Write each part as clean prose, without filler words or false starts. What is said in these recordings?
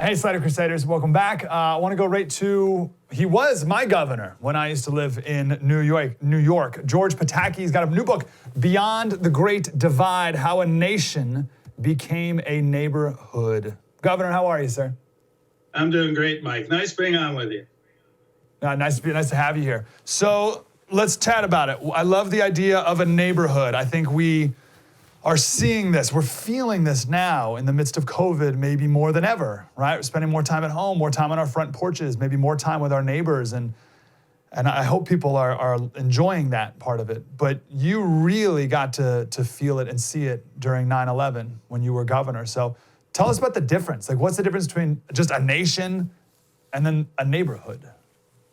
Hey, Slater Crusaders, welcome back. I want to go right to, he was my governor when I used to live in New York. George Pataki's got a new book, Beyond the Great Divide, How a Nation Became a Neighborhood. Governor, how are you, sir? I'm doing great, Mike. Nice being on with you. Nice to have you here. So let's chat about it. I love the idea of a neighborhood. I think we are seeing this. We're feeling this now in the midst of COVID, maybe more than ever, right? We're spending more time at home, more time on our front porches, maybe more time with our neighbors. And I hope people are enjoying that part of it. But you really got to feel it and see it during 9/11 when you were governor. So tell us about the difference. Like, what's the difference between just a nation and then a neighborhood?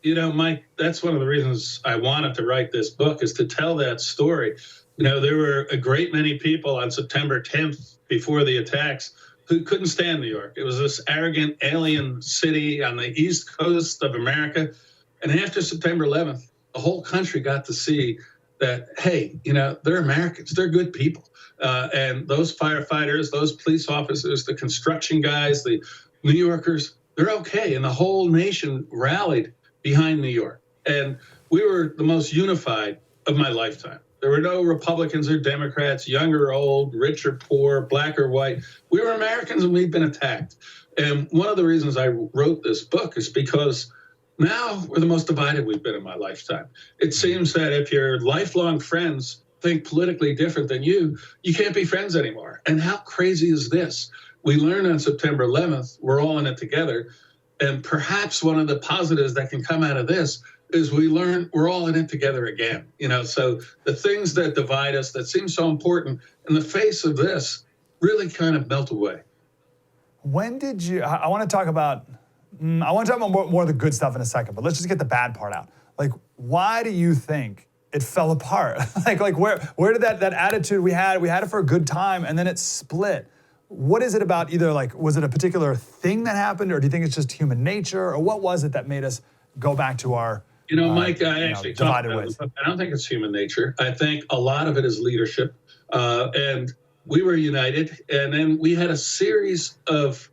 You know, Mike, that's one of the reasons I wanted to write this book, is to tell that story. You know, there were a great many people on September 10th, before the attacks, who couldn't stand New York. It was this arrogant alien city on the East Coast of America. And after September 11th, the whole country got to see that, hey, you know, they're Americans, they're good people. And those firefighters, those police officers, the construction guys, the New Yorkers, they're okay. And the whole nation rallied behind New York. And we were the most unified of my lifetime. There were no Republicans or Democrats, young or old, rich or poor, black or white. We were Americans, and we've been attacked. And one of the reasons I wrote this book is because now we're the most divided we've been in my lifetime. It seems that if your lifelong friends think politically different than you can't be friends anymore. And how crazy is this? We learned on September 11th, we're all in it together. And perhaps one of the positives that can come out of this is we learn we're all in it together again. You know, so the things that divide us that seem so important in the face of this really kind of melt away. When did you, I want to talk about more of the good stuff in a second, but let's just get the bad part out. Like, why do you think it fell apart? like where did that attitude we had it for a good time and then it split? What is it about, either like, was it a particular thing that happened, or do you think it's just human nature, or what was it that made us go back to our Mike, I actually talked about it. I don't think it's human nature. I think a lot of it is leadership. And we were united. And then we had a series of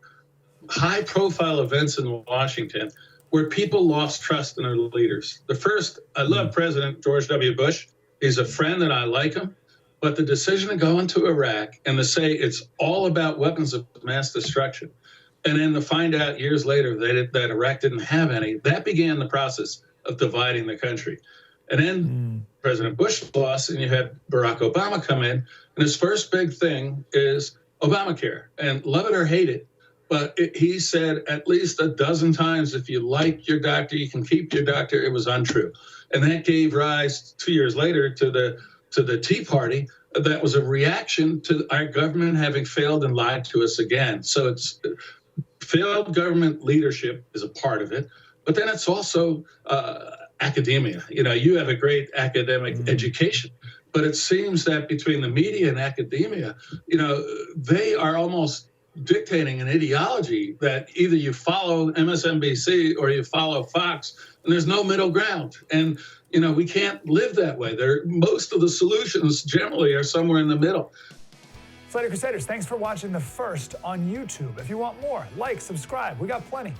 high-profile events in Washington where people lost trust in their leaders. The first, I love President George W. Bush. He's a friend and I like him. But the decision to go into Iraq and to say it's all about weapons of mass destruction, and then to find out years later that Iraq didn't have any, that began the process of dividing the country. And then President Bush lost, and you had Barack Obama come in, and his first big thing is Obamacare. And love it or hate it, but he said at least a dozen times, if you like your doctor, you can keep your doctor. It was untrue. And that gave rise 2 years later to the Tea Party. That was a reaction to our government having failed and lied to us again. So it's failed government leadership is a part of it. But then it's also academia. You know, you have a great academic education, but it seems that between the media and academia, you know, they are almost dictating an ideology that either you follow MSNBC or you follow Fox, and there's no middle ground. And, you know, we can't live that way. Most of the solutions generally are somewhere in the middle. Slater Crusaders, thanks for watching the first on YouTube. If you want more, like, subscribe. We got plenty.